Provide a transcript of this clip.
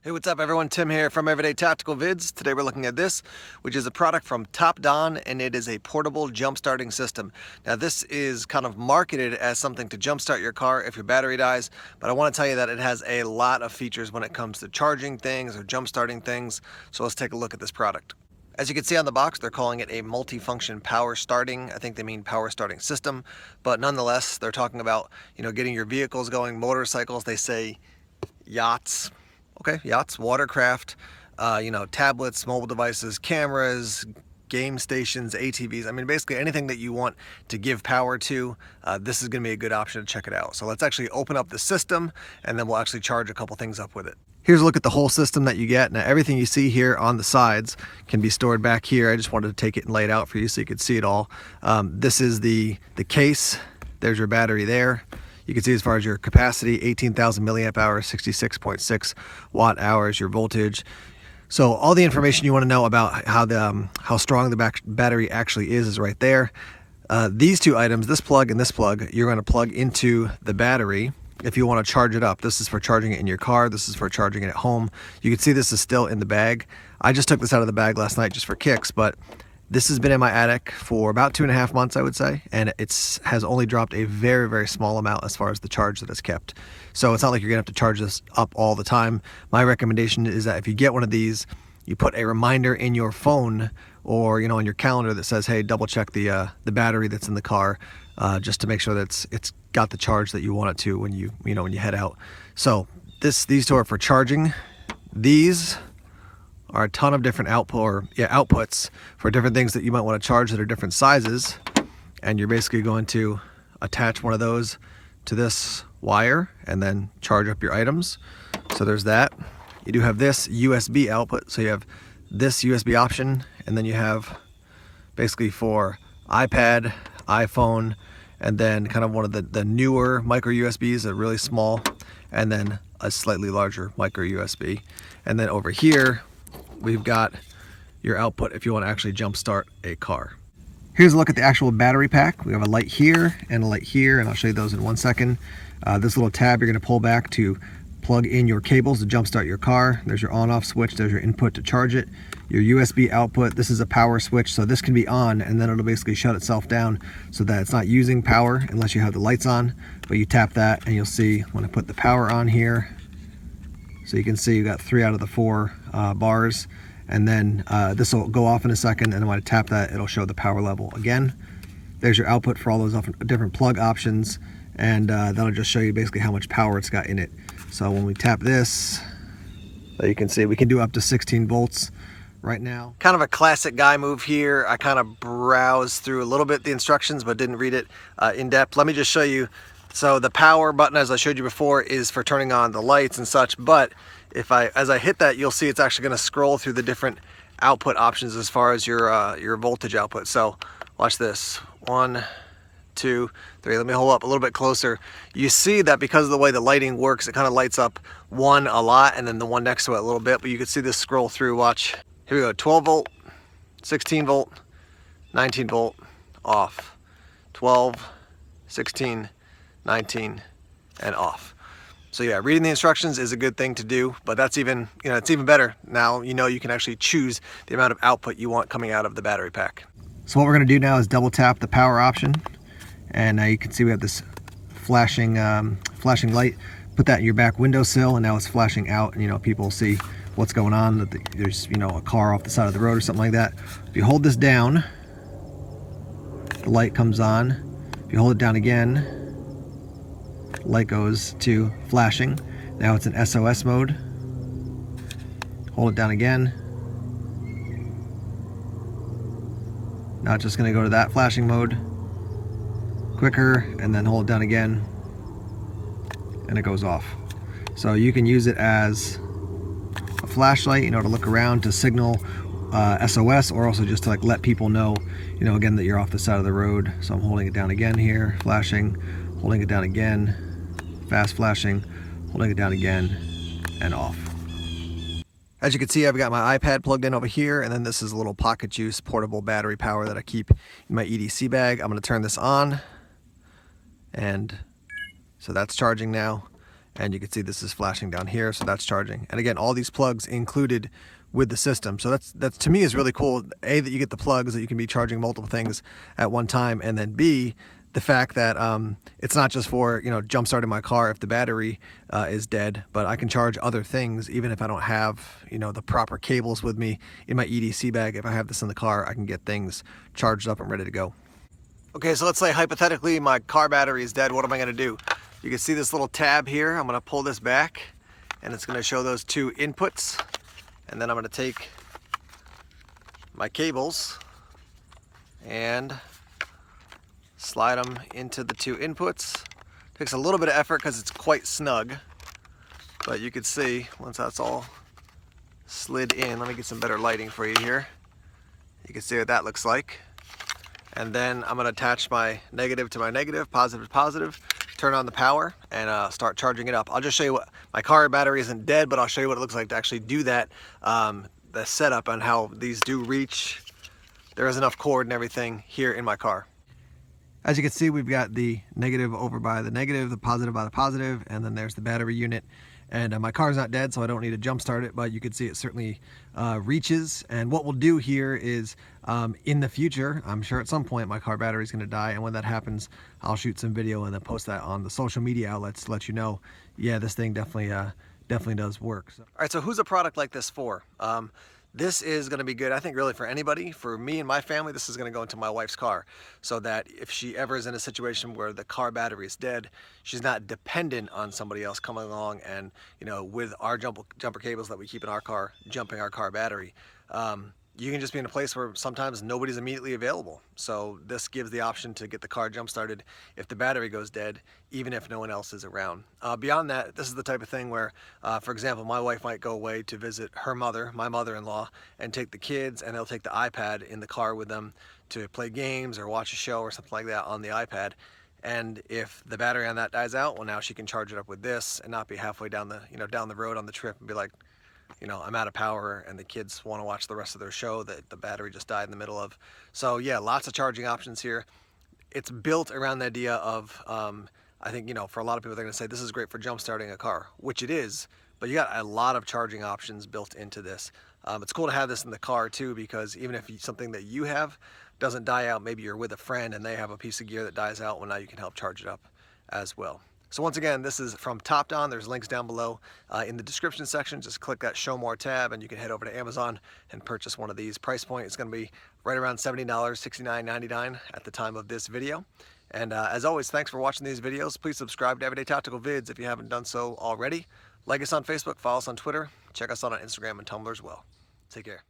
Hey, what's up everyone? Tim here from Everyday Tactical Vids. Today we're looking at this, which is a product from Topdon, and it is a portable jump starting system. Now this is kind of marketed as something to jump start your car if your battery dies, but I want to tell you that it has a lot of features when it comes to charging things or jump starting things. So let's take a look at this product. As you can see on the box, they're calling it a multi-function power starting. I think they mean power starting system, but nonetheless, they're talking about, getting your vehicles going, motorcycles, they say yachts. Okay, yachts, watercraft, tablets, mobile devices, cameras, game stations, ATVs. I mean, basically anything that you want to give power to, this is going to be a good option to check it out. So let's actually open up the system, and then we'll actually charge a couple things up with it. Here's a look at the whole system that you get. Now, everything you see here on the sides can be stored back here. I just wanted to take it and lay it out for you so you could see it all. This is the case. There's your battery there. You can see as far as your capacity, 18,000 milliamp hours, 66.6 watt hours, your voltage. So all the information you want to know about how strong the battery actually is right there. These two items, this plug and this plug, you're going to plug into the battery if you want to charge it up. This is for charging it in your car. This is for charging it at home. You can see this is still in the bag. I just took this out of the bag last night just for kicks, but this has been in my attic for about 2.5 months, I would say, and it has only dropped a very, very small amount as far as the charge that it's kept. So it's not like you're gonna have to charge this up all the time. My recommendation is that if you get one of these, you put a reminder in your phone or on your calendar that says, hey, double check the battery that's in the car, just to make sure that it's got the charge that you want it to when you head out. So these two are for charging. These are a ton of different outputs for different things that you might want to charge that are different sizes, and you're basically going to attach one of those to this wire and then charge up your items. So there's that. You do have this USB output, so you have this USB option, and then you have basically for iPad, iPhone, and then kind of one of the newer micro USBs, a really small, and then a slightly larger micro USB. And then over here we've got your output if you want to actually jump start a car. Here's a look at the actual battery pack. We have a light here and a light here, and I'll show you those in 1 second. This little tab you're going to pull back to plug in your cables to jump start your car. There's your on-off switch. There's your input to charge it. Your USB output. This is a power switch, so this can be on, and then it'll basically shut itself down so that it's not using power unless you have the lights on. But you tap that, and you'll see when I put the power on here. So you can see you got 3 out of the 4 bars, and then this will go off in a second, and when I tap that, it'll show the power level again. There's your output for all those different plug options, and that'll just show you basically how much power it's got in it. So when we tap this, you can see we can do up to 16 volts right now. Kind of a classic guy move here. I kind of browsed through a little bit the instructions, but didn't read it in depth. Let me just show you. So the power button, as I showed you before, is for turning on the lights and such, but as I hit that, you'll see it's actually going to scroll through the different output options as far as your voltage output. So watch this. 1, 2, 3. Let me hold up a little bit closer. You see that because of the way the lighting works, it kind of lights up one a lot and then the one next to it a little bit, but you can see this scroll through. Watch. Here we go. 12 volt, 16 volt, 19 volt, off. 12, 16, 19, and off. So yeah, reading the instructions is a good thing to do, but that's even, it's even better. Now you can actually choose the amount of output you want coming out of the battery pack. So what we're going to do now is double tap the power option, and now you can see we have this flashing light. Put that in your back windowsill, and now it's flashing out, and people will see what's going on, that there's a car off the side of the road or something like that. If you hold this down, the light comes on. If you hold it down again, light goes to flashing. Now it's in SOS mode. Hold it down again. Now it's just going to go to that flashing mode quicker, and then hold it down again, and it goes off. So you can use it as a flashlight, to look around, to signal SOS, or also just to let people know, again, that you're off the side of the road. So I'm holding it down again here, flashing, holding it down again, fast flashing, holding it down again, and off. As you can see, I've got my iPad plugged in over here, and then this is a little Pocket Juice portable battery power that I keep in my EDC bag. I'm going to turn this on, and so that's charging now. and you can see this is flashing down here, so that's charging. And again, all these plugs included with the system. So that's to me is really cool. A, that you get the plugs that you can be charging multiple things at one time, and then B, the fact that it's not just for, you know, jump starting my car if the battery is dead, but I can charge other things even if I don't have, you know, the proper cables with me in my EDC bag. If I have this in the car, I can get things charged up and ready to go. Okay, so let's say hypothetically my car battery is dead. What am I gonna do? You can see this little tab here. I'm gonna pull this back and it's gonna show those two inputs. And then I'm gonna take my cables and slide them into the two inputs. Takes a little bit of effort because it's quite snug, but you can see once that's all slid in, let me get some better lighting for you here. You can see what that looks like. And then I'm gonna attach my negative to my negative, positive to positive, turn on the power, and start charging it up. I'll just show you what, my car battery isn't dead, but I'll show you what it looks like to actually do that, the setup and how these do reach. There is enough cord and everything here in my car. As you can see, we've got the negative over by the negative, the positive by the positive, and then there's the battery unit. And my car's not dead, so I don't need to jump start it, but you can see it certainly reaches. And what we'll do here is, in the future, I'm sure at some point my car battery is going to die, and when that happens, I'll shoot some video and then post that on the social media outlets to let you know, yeah, this thing definitely does work. So. All right, so who's a product like this for? This is going to be good, I think, really for anybody. For me and my family, this is going to go into my wife's car, so that if she ever is in a situation where the car battery is dead, she's not dependent on somebody else coming along and, you know, with our jumper cables that we keep in our car, jumping our car battery. You can just be in a place where sometimes nobody's immediately available. So this gives the option to get the car jump started if the battery goes dead, even if no one else is around. Beyond that, this is the type of thing where, for example, my wife might go away to visit her mother, my mother-in-law, and take the kids, and they'll take the iPad in the car with them to play games or watch a show or something like that on the iPad. And if the battery on that dies out, well, now she can charge it up with this and not be halfway down the road on the trip and be like, you know, I'm out of power and the kids want to watch the rest of their show that the battery just died in the middle of. So yeah, lots of charging options here. It's built around the idea of, I think, you know, for a lot of people, they're going to say this is great for jump starting a car, which it is, but you got a lot of charging options built into this. It's cool to have this in the car too, because even if something that you have doesn't die out, maybe you're with a friend and they have a piece of gear that dies out, well, now you can help charge it up as well. So once again, this is from Topdon. There's links down below in the description section. Just click that Show More tab and you can head over to Amazon and purchase one of these. Price point is going to be right around $70, $69.99 at the time of this video. And as always, thanks for watching these videos. Please subscribe to Everyday Tactical Vids if you haven't done so already. Like us on Facebook, follow us on Twitter, check us out on Instagram and Tumblr as well. Take care.